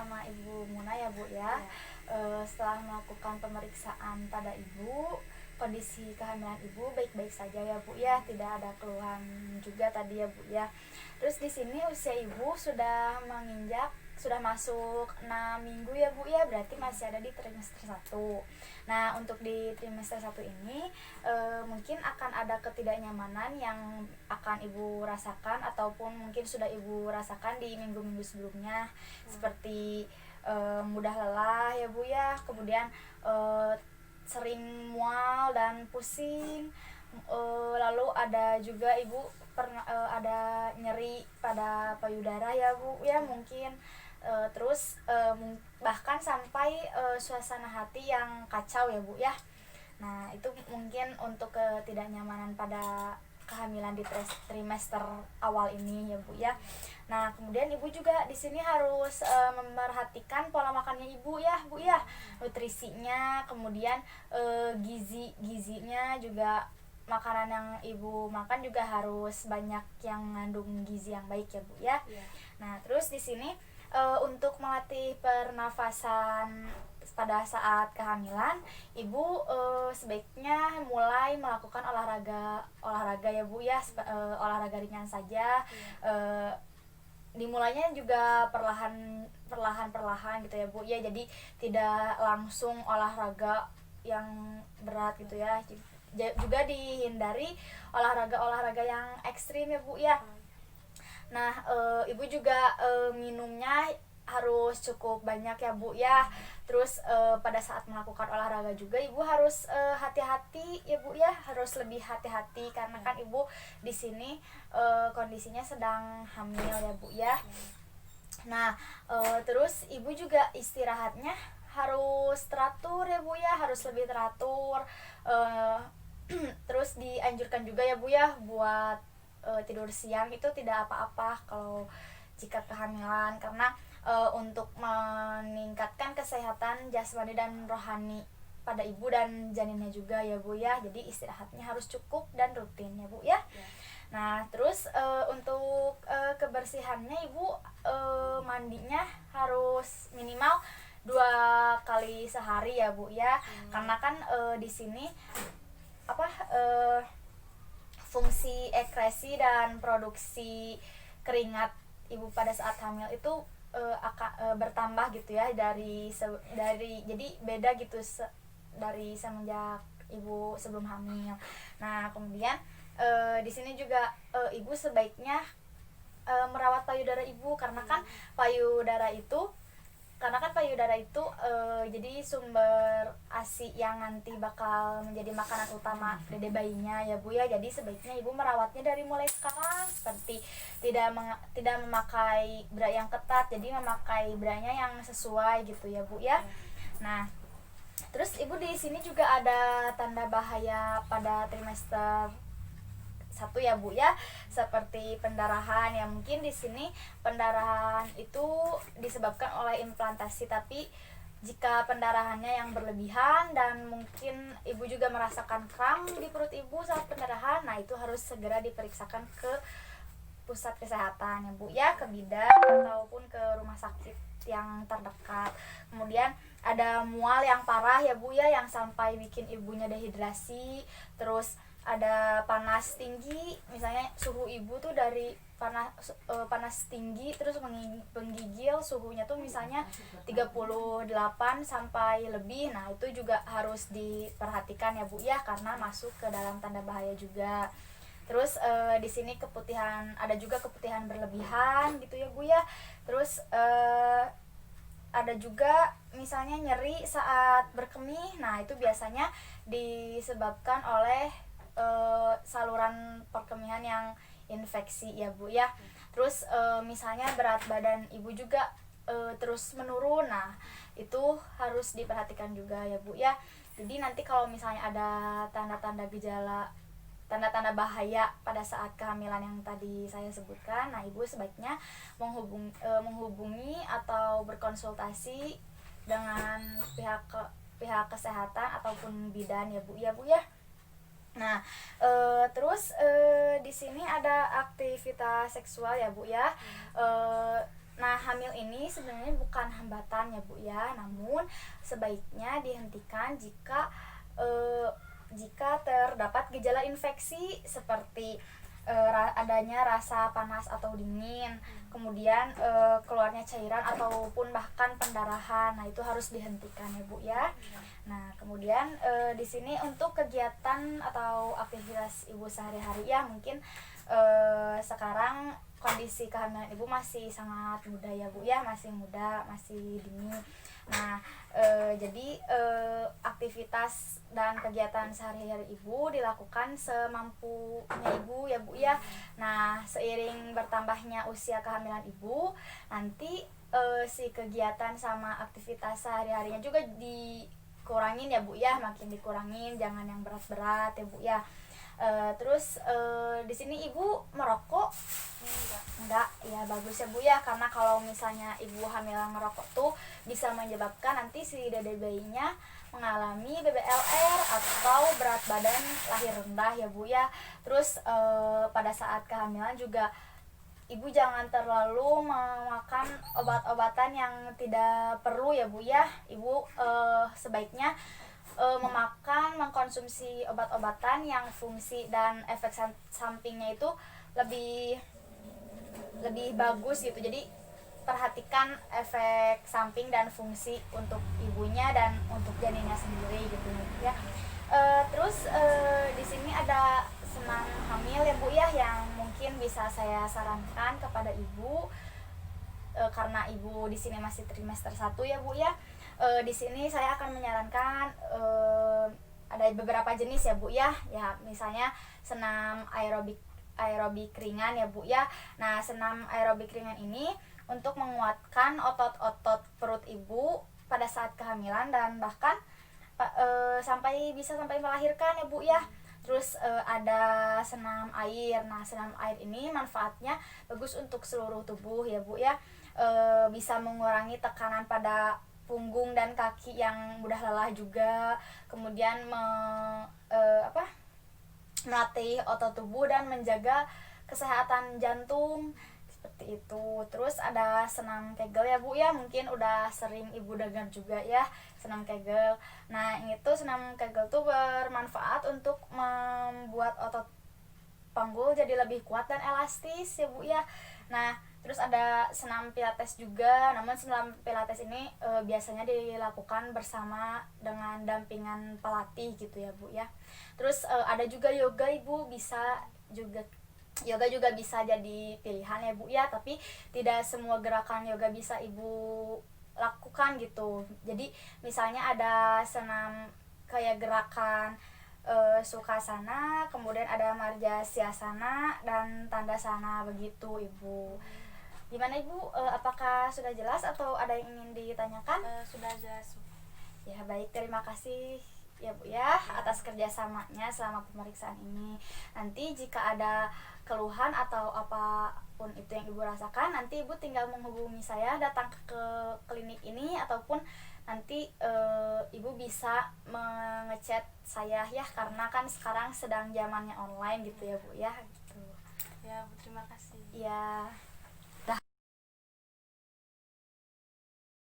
sama Ibu Muna ya Bu ya. Setelah melakukan pemeriksaan pada Ibu, kondisi kehamilan Ibu baik-baik saja ya Bu ya, tidak ada keluhan juga tadi ya Bu ya. Terus di sini usia Ibu sudah masuk 6 minggu ya Bu ya, berarti masih ada di trimester 1. Nah, untuk di trimester 1 ini mungkin akan ada ketidaknyamanan yang akan Ibu rasakan ataupun mungkin sudah Ibu rasakan di minggu-minggu sebelumnya, seperti mudah lelah ya Bu ya, kemudian sering mual dan pusing. Lalu ada juga Ibu pernah ada nyeri pada payudara ya Bu ya, mungkin terus bahkan sampai suasana hati yang kacau ya Bu ya. Nah, itu mungkin untuk ketidaknyamanan pada kehamilan di trimester awal ini ya Bu ya. Nah, kemudian Ibu juga di sini harus memperhatikan pola makannya Ibu ya Bu ya, nutrisinya, kemudian gizinya juga, makanan yang Ibu makan juga harus banyak yang mengandung gizi yang baik ya Bu ya. Nah, terus di sini untuk melatih pernafasan pada saat kehamilan, Ibu sebaiknya mulai melakukan olahraga ya Bu ya, olahraga ringan saja. Dimulainya juga perlahan gitu ya Bu ya, jadi tidak langsung olahraga yang berat gitu ya. Juga dihindari olahraga yang ekstrim ya Bu ya. Nah, Ibu juga minumnya harus cukup banyak ya Bu ya. Terus pada saat melakukan olahraga juga Ibu harus hati-hati ya Bu ya, harus lebih hati-hati karena kan Ibu di sini kondisinya sedang hamil ya Bu ya. Nah, terus Ibu juga istirahatnya harus teratur ya Bu ya, harus lebih teratur. Terus dianjurkan juga ya Bu ya buat tidur siang itu tidak apa-apa kalau jika kehamilan, karena untuk meningkatkan kesehatan jasmani dan rohani pada ibu dan janinnya juga ya Bu ya. Jadi istirahatnya harus cukup dan rutin ya Bu ya. Nah, terus untuk kebersihannya Ibu mandinya harus minimal 2 kali sehari ya Bu ya. Karena kan di sini fungsi ekresi dan produksi keringat Ibu pada saat hamil itu akan bertambah gitu ya, dari jadi beda gitu dari semenjak Ibu sebelum hamil. Nah, kemudian di sini juga Ibu sebaiknya merawat payudara Ibu, karena kan payudara itu jadi sumber ASI yang nanti bakal menjadi makanan utama dede bayinya ya Bu ya. Jadi sebaiknya Ibu merawatnya dari mulai sekarang, seperti tidak memakai bra yang ketat, jadi memakai branya yang sesuai gitu ya Bu ya. Nah, terus Ibu di sini juga ada tanda bahaya pada trimester 1 ya Bu ya, seperti pendarahan. Ya mungkin di sini pendarahan itu disebabkan oleh implantasi, tapi jika pendarahannya yang berlebihan dan mungkin Ibu juga merasakan kram di perut Ibu saat pendarahan, nah itu harus segera diperiksakan ke pusat kesehatan ya Bu ya, ke bidan ataupun ke rumah sakit yang terdekat. Kemudian ada mual yang parah ya Bu ya, yang sampai bikin ibunya dehidrasi. Terus ada panas tinggi, misalnya suhu Ibu tuh dari panas tinggi terus menggigil, suhunya tuh misalnya 38 sampai lebih. Nah, itu juga harus diperhatikan ya Bu ya, karena masuk ke dalam tanda bahaya juga. Terus di sini ada juga keputihan berlebihan gitu ya Bu ya. Terus ada juga misalnya nyeri saat berkemih. Nah, itu biasanya disebabkan oleh saluran perkemihan yang infeksi ya Bu ya. Terus misalnya berat badan Ibu juga terus menurun. Nah, itu harus diperhatikan juga ya Bu ya. Jadi nanti kalau misalnya ada tanda-tanda bahaya pada saat kehamilan yang tadi saya sebutkan, nah Ibu sebaiknya menghubungi atau berkonsultasi dengan pihak kesehatan ataupun bidan ya Bu ya. Nah, terus di sini ada aktivitas seksual ya Bu ya. Nah, hamil ini sebenarnya bukan hambatan ya Bu ya, namun sebaiknya dihentikan jika terdapat gejala infeksi seperti adanya rasa panas atau dingin, kemudian keluarnya cairan ataupun bahkan pendarahan. Nah, itu harus dihentikan ya Bu ya. Nah, kemudian di sini untuk kegiatan atau aktivitas Ibu sehari-hari ya, mungkin sekarang kondisi kehamilan Ibu masih sangat muda ya Bu ya, masih muda, masih dini. Nah, jadi aktivitas dan kegiatan sehari-hari Ibu dilakukan semampunya Ibu ya Bu ya. Nah, seiring bertambahnya usia kehamilan Ibu, nanti si kegiatan sama aktivitas sehari-harinya juga dikurangin ya Bu ya, makin dikurangin, jangan yang berat-berat ya Bu ya. Terus di sini Ibu merokok? Enggak, ya bagus ya Bu ya, karena kalau misalnya Ibu hamil merokok tuh bisa menyebabkan nanti si dede bayinya mengalami BBLR atau berat badan lahir rendah ya Bu ya. Terus pada saat kehamilan juga Ibu jangan terlalu memakan obat-obatan yang tidak perlu ya Bu ya. Ibu sebaiknya mengkonsumsi obat-obatan yang fungsi dan efek sampingnya itu lebih bagus gitu. Jadi perhatikan efek samping dan fungsi untuk ibunya dan untuk janinnya sendiri gitu ya. Terus di sini ada senam hamil ya Bu ya, yang mungkin bisa saya sarankan kepada ibu karena ibu di sini masih trimester 1 ya Bu ya. Di sini saya akan menyarankan ada beberapa jenis ya Bu ya. Ya, misalnya senam aerobik ringan ya Bu ya. Nah, senam aerobik ringan ini untuk menguatkan otot-otot perut ibu pada saat kehamilan dan bahkan sampai melahirkan ya Bu ya. Terus ada senam air. Nah, senam air ini manfaatnya bagus untuk seluruh tubuh ya Bu ya. Bisa mengurangi tekanan pada punggung dan kaki yang mudah lelah juga, kemudian melatih otot tubuh dan menjaga kesehatan jantung seperti itu. Terus ada senam Kegel ya Bu ya, mungkin udah sering Ibu dengar juga ya senam Kegel. Nah, itu senam Kegel tuh bermanfaat untuk membuat otot panggul jadi lebih kuat dan elastis ya Bu ya. Nah, terus ada senam pilates juga, namun senam pilates ini biasanya dilakukan bersama dengan dampingan pelatih gitu ya Bu ya. Terus ada juga yoga Ibu, yoga juga bisa jadi pilihan ya Bu ya, tapi tidak semua gerakan yoga bisa Ibu lakukan gitu. Jadi misalnya ada senam kayak gerakan Sukhasana, kemudian ada Marjasyasana dan Tandasana begitu Ibu. Gimana Ibu, apakah sudah jelas atau ada yang ingin ditanyakan? Sudah jelas. Ya baik, terima kasih ya Bu ya atas kerjasamanya selama pemeriksaan ini. Nanti jika ada keluhan atau apapun itu yang Ibu rasakan, nanti Ibu tinggal menghubungi saya, datang ke klinik ini ataupun nanti Ibu bisa mengechat saya ya, karena kan sekarang sedang zamannya online gitu ya Bu ya gitu. Ya, terima kasih. Ya.